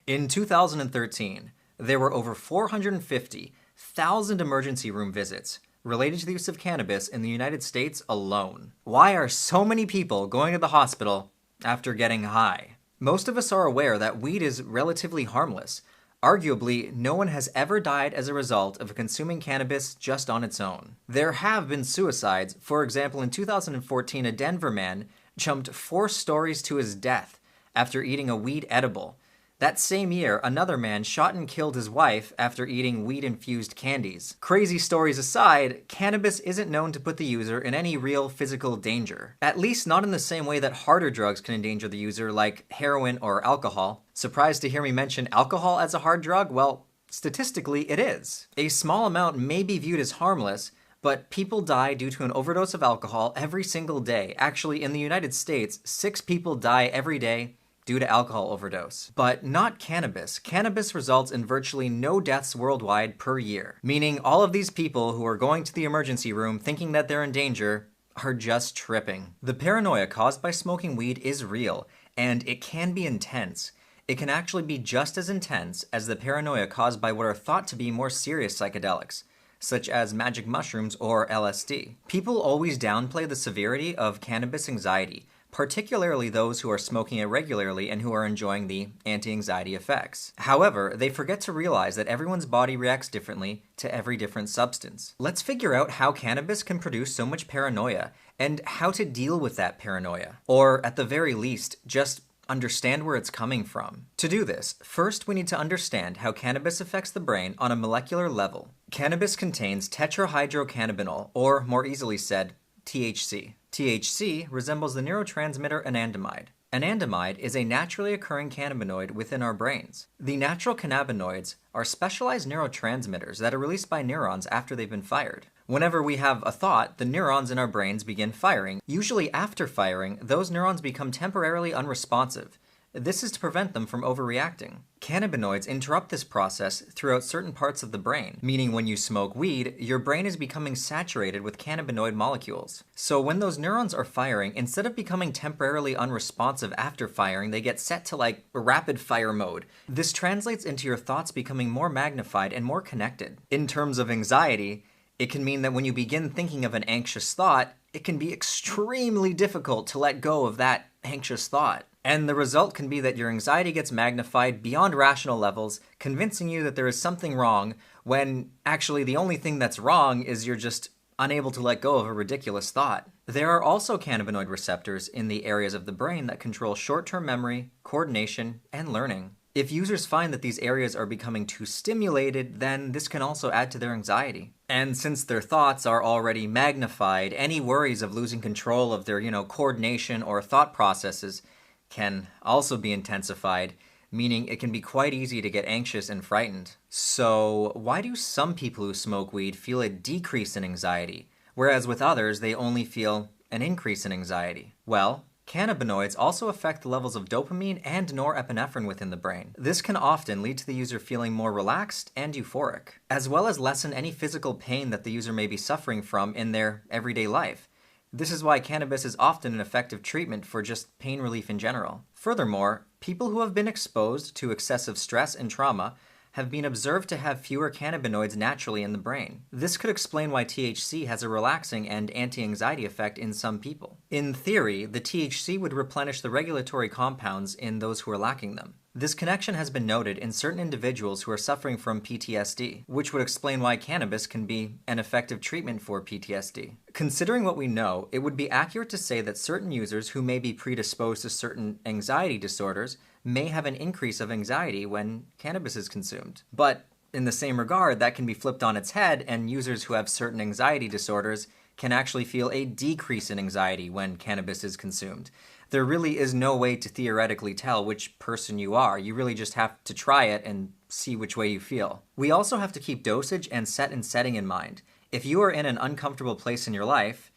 In 2013, there were over 450,000 emergency room visits related to the use of cannabis in the United States alone. Why are so many people going to the hospital after getting high? Most of us are aware that weed is relatively harmless. Arguably, no one has ever died as a result of consuming cannabis just on its own. There have been suicides. For example, in 2014, a Denver man jumped 4 stories to his death after eating a weed edible. That same year, another man shot and killed his wife after eating weed-infused candies. Crazy stories aside, cannabis isn't known to put the user in any real physical danger. At least not in the same way that harder drugs can endanger the user, like heroin or alcohol. Surprised to hear me mention alcohol as a hard drug? Well, statistically, it is. A small amount may be viewed as harmless, but people die due to an overdose of alcohol every single day. Actually, in the United States, 6 people die every day due to alcohol overdose. But not cannabis. Cannabis results in virtually no deaths worldwide per year, meaning all of these people who are going to the emergency room thinking that they're in danger are just tripping. The paranoia caused by smoking weed is real, and it can be intense. It can actually be just as intense as the paranoia caused by what are thought to be more serious psychedelics, such as magic mushrooms or LSD. People always downplay the severity of cannabis anxiety, particularly those who are smoking it regularly and who are enjoying the anti-anxiety effects. However, they forget to realize that everyone's body reacts differently to every different substance. Let's figure out how cannabis can produce so much paranoia and how to deal with that paranoia. Or, at the very least, just understand where it's coming from. To do this, first we need to understand how cannabis affects the brain on a molecular level. Cannabis contains tetrahydrocannabinol, or more easily said, THC. THC resembles the neurotransmitter anandamide. Anandamide is a naturally occurring cannabinoid within our brains. The natural cannabinoids are specialized neurotransmitters that are released by neurons after they've been fired. Whenever we have a thought, the neurons in our brains begin firing. Usually after firing, those neurons become temporarily unresponsive. This is to prevent them from overreacting. Cannabinoids interrupt this process throughout certain parts of the brain, meaning when you smoke weed, your brain is becoming saturated with cannabinoid molecules. So when those neurons are firing, instead of becoming temporarily unresponsive after firing, they get set to like rapid fire mode. This translates into your thoughts becoming more magnified and more connected. In terms of anxiety, it can mean that when you begin thinking of an anxious thought, it can be extremely difficult to let go of that anxious thought. And the result can be that your anxiety gets magnified beyond rational levels, convincing you that there is something wrong, when actually the only thing that's wrong is you're just unable to let go of a ridiculous thought. There are also cannabinoid receptors in the areas of the brain that control short-term memory, coordination, and learning. If users find that these areas are becoming too stimulated, then this can also add to their anxiety. And since their thoughts are already magnified, any worries of losing control of their, coordination or thought processes can also be intensified, meaning it can be quite easy to get anxious and frightened. So why do some people who smoke weed feel a decrease in anxiety, whereas with others they only feel an increase in anxiety? Well, cannabinoids also affect the levels of dopamine and norepinephrine within the brain. This can often lead to the user feeling more relaxed and euphoric, as well as lessen any physical pain that the user may be suffering from in their everyday life. This is why cannabis is often an effective treatment for just pain relief in general. Furthermore, people who have been exposed to excessive stress and trauma have been observed to have fewer cannabinoids naturally in the brain. This could explain why THC has a relaxing and anti-anxiety effect in some people. In theory, the THC would replenish the regulatory compounds in those who are lacking them. This connection has been noted in certain individuals who are suffering from PTSD, which would explain why cannabis can be an effective treatment for PTSD. Considering what we know, it would be accurate to say that certain users who may be predisposed to certain anxiety disorders may have an increase of anxiety when cannabis is consumed. But in the same regard, that can be flipped on its head, and users who have certain anxiety disorders can actually feel a decrease in anxiety when cannabis is consumed. There really is no way to theoretically tell which person you are. You really just have to try it and see which way you feel. We also have to keep dosage and setting in mind. If you are in an uncomfortable place in your life,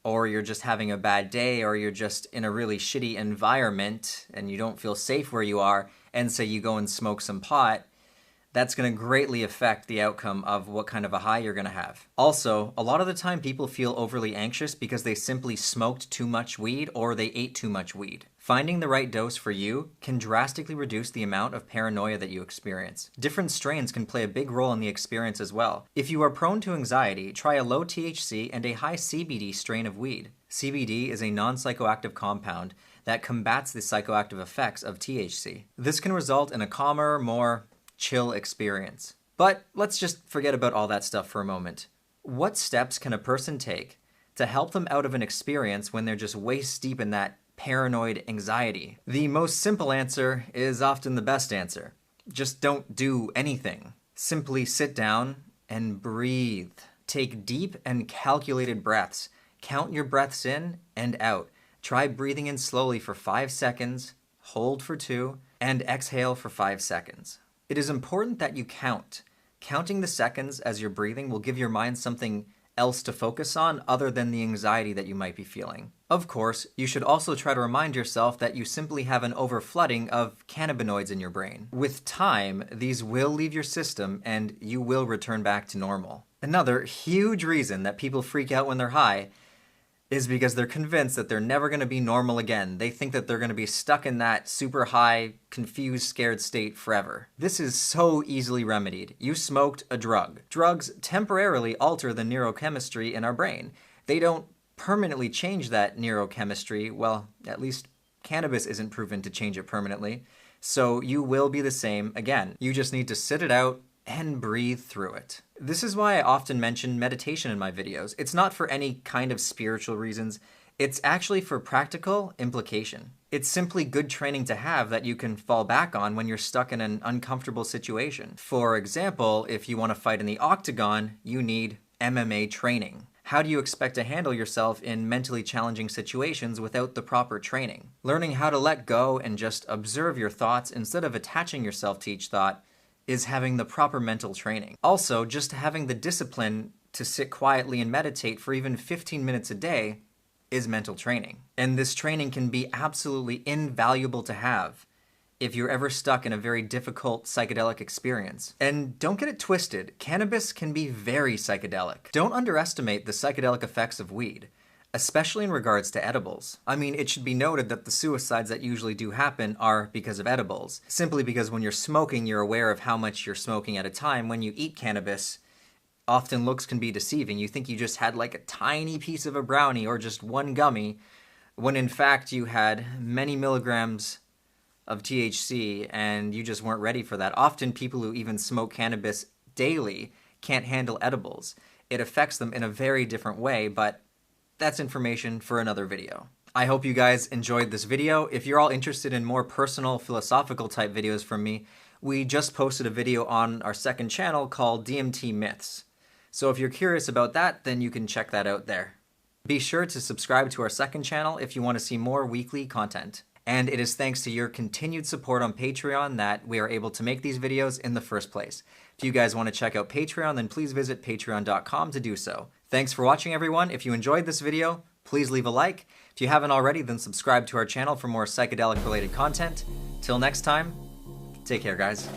or you're just having a bad day, or you're just in a really shitty environment and you don't feel safe where you are, and say you go and smoke some pot, that's going to greatly affect the outcome of what kind of a high you're going to have. Also, a lot of the time people feel overly anxious because they simply smoked too much weed or they ate too much weed. Finding the right dose for you can drastically reduce the amount of paranoia that you experience. Different strains can play a big role in the experience as well. If you are prone to anxiety, try a low THC and a high CBD strain of weed. CBD is a non-psychoactive compound that combats the psychoactive effects of THC. This can result in a calmer, more chill experience. But let's just forget about all that stuff for a moment. What steps can a person take to help them out of an experience when they're just waist deep in that paranoid anxiety? The most simple answer is often the best answer. Just don't do anything. Simply sit down and breathe. Take deep and calculated breaths. Count your breaths in and out. Try breathing in slowly for 5 seconds, hold for 2, and exhale for 5 seconds. It is important that you count. Counting the seconds as you're breathing will give your mind something else to focus on other than the anxiety that you might be feeling. Of course, you should also try to remind yourself that you simply have an overflooding of cannabinoids in your brain. With time, these will leave your system and you will return back to normal. Another huge reason that people freak out when they're high is because they're convinced that they're never going to be normal again. They think that they're going to be stuck in that super high, confused, scared state forever. This is so easily remedied. You smoked a drug. Drugs temporarily alter the neurochemistry in our brain. They don't permanently change that neurochemistry. Well, at least cannabis isn't proven to change it permanently. So you will be the same again. You just need to sit it out and breathe through it. This is why I often mention meditation in my videos. It's not for any kind of spiritual reasons. It's actually for practical implication. It's simply good training to have that you can fall back on when you're stuck in an uncomfortable situation. For example, if you want to fight in the octagon, you need MMA training. How do you expect to handle yourself in mentally challenging situations without the proper training? Learning how to let go and just observe your thoughts instead of attaching yourself to each thought is having the proper mental training. Also, just having the discipline to sit quietly and meditate for even 15 minutes a day is mental training. And this training can be absolutely invaluable to have if you're ever stuck in a very difficult psychedelic experience. And don't get it twisted, cannabis can be very psychedelic. Don't underestimate the psychedelic effects of weed, especially in regards to edibles. I mean, it should be noted that the suicides that usually do happen are because of edibles. Simply because when you're smoking, you're aware of how much you're smoking at a time. When you eat cannabis, often looks can be deceiving. You think you just had like a tiny piece of a brownie or just one gummy, when in fact you had many milligrams of THC and you just weren't ready for that. Often people who even smoke cannabis daily can't handle edibles. It affects them in a very different way, but that's information for another video. I hope you guys enjoyed this video. If you're all interested in more personal, philosophical type videos from me, we just posted a video on our second channel called DMT Myths. So if you're curious about that, then you can check that out there. Be sure to subscribe to our second channel if you want to see more weekly content. And it is thanks to your continued support on Patreon that we are able to make these videos in the first place. If you guys want to check out Patreon, then please visit patreon.com to do so. Thanks for watching, everyone. If you enjoyed this video, please leave a like. If you haven't already, then subscribe to our channel for more psychedelic-related content. Till next time, take care, guys.